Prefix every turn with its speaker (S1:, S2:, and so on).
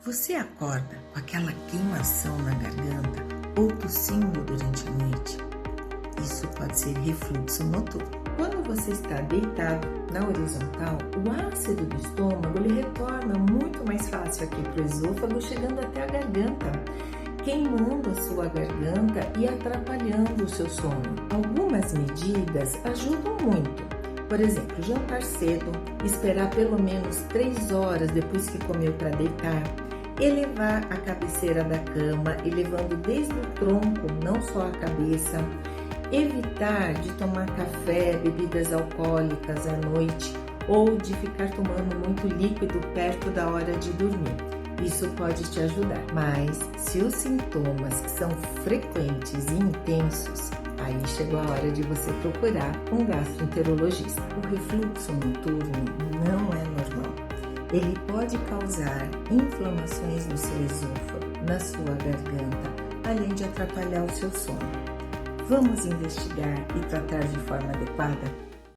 S1: Você acorda com aquela queimação na garganta ou tossindo durante a noite? Isso pode ser refluxo noturno. Quando você está deitado na horizontal, o ácido do estômago ele retorna muito mais fácil aqui para o esôfago, chegando até a garganta, queimando a sua garganta e atrapalhando o seu sono. Algumas medidas ajudam muito. Por exemplo, jantar cedo, esperar pelo menos 3 horas depois que comeu para deitar, elevar a cabeceira da cama, elevando desde o tronco, não só a cabeça, evitar de tomar café, bebidas alcoólicas à noite ou de ficar tomando muito líquido perto da hora de dormir. Isso pode te ajudar, mas se os sintomas são frequentes e intensos, aí chegou a hora de você procurar um gastroenterologista. O refluxo noturno não é normal. Ele pode causar inflamações no seu esôfago, na sua garganta, além de atrapalhar o seu sono. Vamos investigar e tratar de forma adequada?